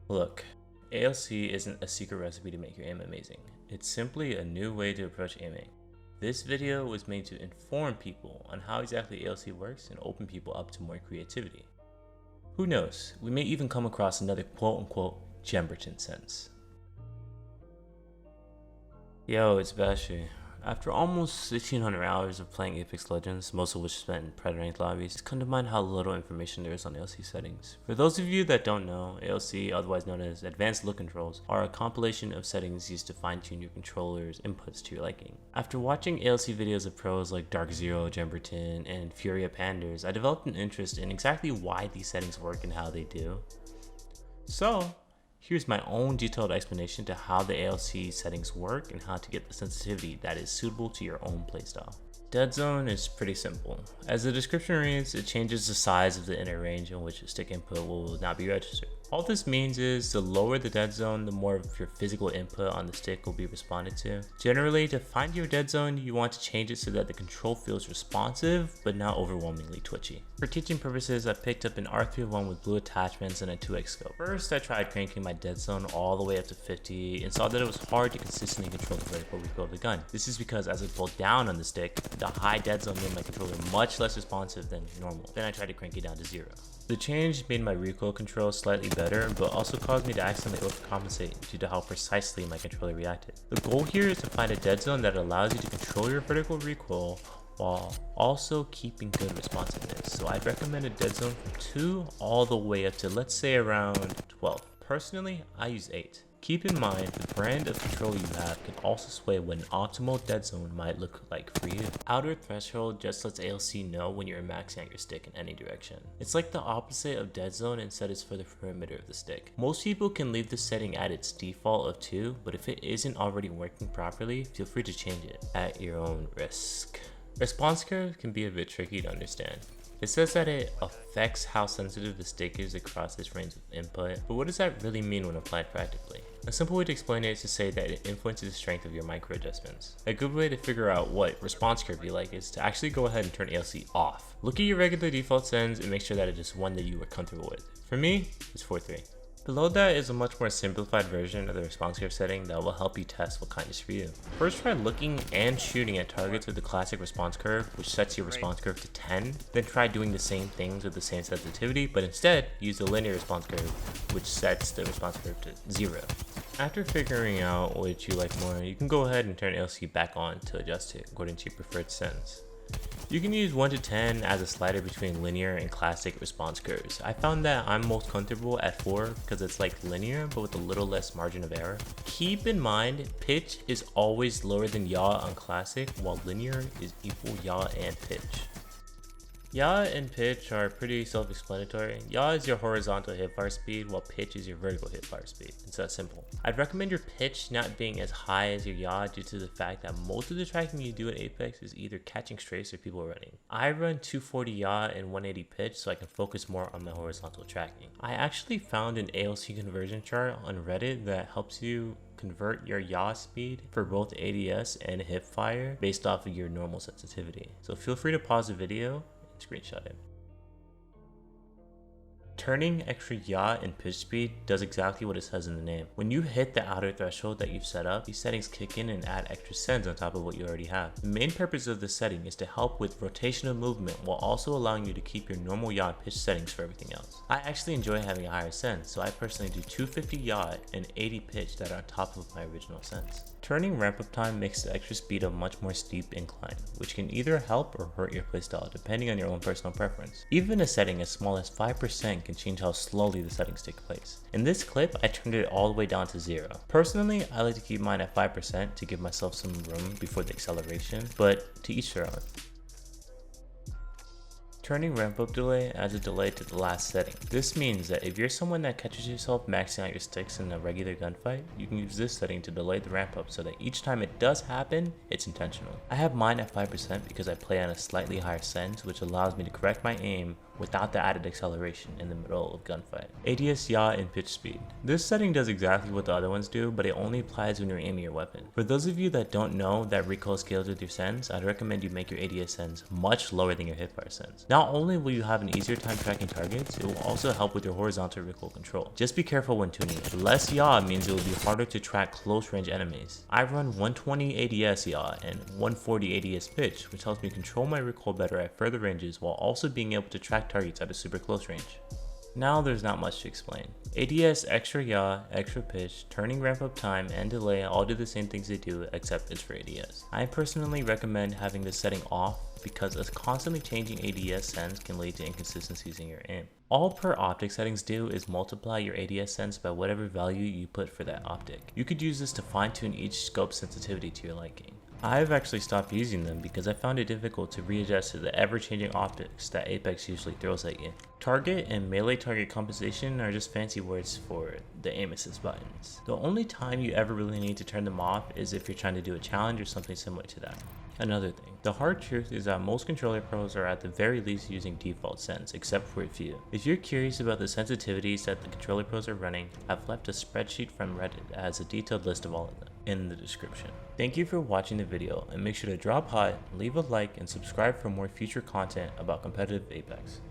Look, ALC isn't a secret recipe to make your aim amazing. It's simply a new way to approach aiming. This video was made to inform people on how exactly ALC works and open people up to more creativity. Who knows, we may even come across another quote-unquote Jemberton sense. Yo, it's Bashy. After almost 1600 hours of playing Apex Legends, most of which spent in Predator lobbies, it's come to mind how little information there is on ALC settings. For those of you that don't know, ALC, otherwise known as Advanced Look Controls, are a compilation of settings used to fine-tune your controller's inputs to your liking. After watching ALC videos of pros like Dark Zero, Jemberton, and Furia Panders, I developed an interest in exactly why these settings work and how they do. So, here's my own detailed explanation to how the ALC settings work and how to get the sensitivity that is suitable to your own playstyle. Deadzone is pretty simple. As the description reads, it changes the size of the inner range in which a stick input will not be registered. All this means is the lower the dead zone, the more of your physical input on the stick will be responded to. Generally, to find your dead zone, you want to change it so that the control feels responsive, but not overwhelmingly twitchy. For teaching purposes, I picked up an R301 with blue attachments and a 2x scope. First, I tried cranking my dead zone all the way up to 50 and saw that it was hard to consistently control the vertical recoil of the gun. This is because as I pulled down on the stick, the high dead zone made my controller much less responsive than normal. Then I tried to crank it down to 0. The change made my recoil control slightly better, but also caused me to accidentally overcompensate due to how precisely my controller reacted. The goal here is to find a dead zone that allows you to control your vertical recoil while also keeping good responsiveness. So I'd recommend a dead zone from 2 all the way up to, let's say, around 12. Personally, I use 8. Keep in mind, the brand of control you have can also sway what an optimal dead zone might look like for you. Outer threshold just lets ALC know when you're maxing out your stick in any direction. It's like the opposite of dead zone and set is for the perimeter of the stick. Most people can leave this setting at its default of 2, but if it isn't already working properly, feel free to change it at your own risk. Response curve can be a bit tricky to understand. It says that it affects how sensitive the stick is across its range of input, but what does that really mean when applied practically? A simple way to explain it is to say that it influences the strength of your micro adjustments. A good way to figure out what response curve you like is to actually go ahead and turn ALC off. Look at your regular default sends and make sure that it is one that you are comfortable with. For me, it's 4.3. Below that is a much more simplified version of the response curve setting that will help you test what kind is for you. First, try looking and shooting at targets with the classic response curve, which sets your response curve to 10. Then try doing the same things with the same sensitivity, but instead use the linear response curve, which sets the response curve to 0. After figuring out what you like more, you can go ahead and turn ALC back on to adjust it according to your preferred sense. You can use 1 to 10 as a slider between linear and classic response curves. I found that I'm most comfortable at 4 because it's like linear but with a little less margin of error. Keep in mind, pitch is always lower than yaw on classic, while linear is equal yaw and pitch. Yaw and pitch are pretty self-explanatory. Yaw is your horizontal hipfire speed, while pitch is your vertical hipfire speed. It's that simple. I'd recommend your pitch not being as high as your yaw due to the fact that most of the tracking you do in Apex is either catching strays or people running. I run 240 yaw and 180 pitch so I can focus more on my horizontal tracking. I actually found an ALC conversion chart on Reddit that helps you convert your yaw speed for both ADS and hipfire based off of your normal sensitivity. So feel free to pause the video and screenshot it. Turning extra yaw and pitch speed does exactly what it says in the name. When you hit the outer threshold that you've set up, these settings kick in and add extra sends on top of what you already have. The main purpose of this setting is to help with rotational movement while also allowing you to keep your normal yaw and pitch settings for everything else. I actually enjoy having a higher send, so I personally do 250 yaw and 80 pitch that are on top of my original sends. Turning ramp up time makes the extra speed a much more steep incline, which can either help or hurt your playstyle depending on your own personal preference. Even a setting as small as 5% can change how slowly the settings take place. In this clip, I turned it all the way down to 0. Personally, I like to keep mine at 5% to give myself some room before the acceleration, but to each their own. Turning ramp up delay adds a delay to the last setting. This means that if you're someone that catches yourself maxing out your sticks in a regular gunfight, you can use this setting to delay the ramp up so that each time it does happen, it's intentional. I have mine at 5% because I play on a slightly higher sense, which allows me to correct my aim without the added acceleration in the middle of gunfight. ADS, Yaw, and Pitch Speed. This setting does exactly what the other ones do, but it only applies when you're aiming your weapon. For those of you that don't know that recoil scales with your sens, I'd recommend you make your ADS sens much lower than your hipfire sens. Not only will you have an easier time tracking targets, it will also help with your horizontal recoil control. Just be careful when tuning it. Less yaw means it will be harder to track close range enemies. I run 120 ADS yaw and 140 ADS pitch, which helps me control my recoil better at further ranges while also being able to track targets at a super close range. Now there's not much to explain. ADS, extra yaw, extra pitch, turning ramp up time, and delay all do the same things they do, except it's for ADS. I personally recommend having this setting off because a constantly changing ADS sens can lead to inconsistencies in your aim. All Per-Optic settings do is multiply your ADS sens by whatever value you put for that optic. You could use this to fine tune each scope sensitivity to your liking. I've actually stopped using them because I found it difficult to readjust to the ever-changing optics that Apex usually throws at you. Target and melee target compensation are just fancy words for the aim assist buttons. The only time you ever really need to turn them off is if you're trying to do a challenge or something similar to that. Another thing, the hard truth is that most controller pros are at the very least using default sens, except for a few. If you're curious about the sensitivities that the controller pros are running, I've left a spreadsheet from Reddit that has a detailed list of all of them in the description. Thank you for watching the video, and make sure to drop hot, leave a like, and subscribe for more future content about competitive Apex.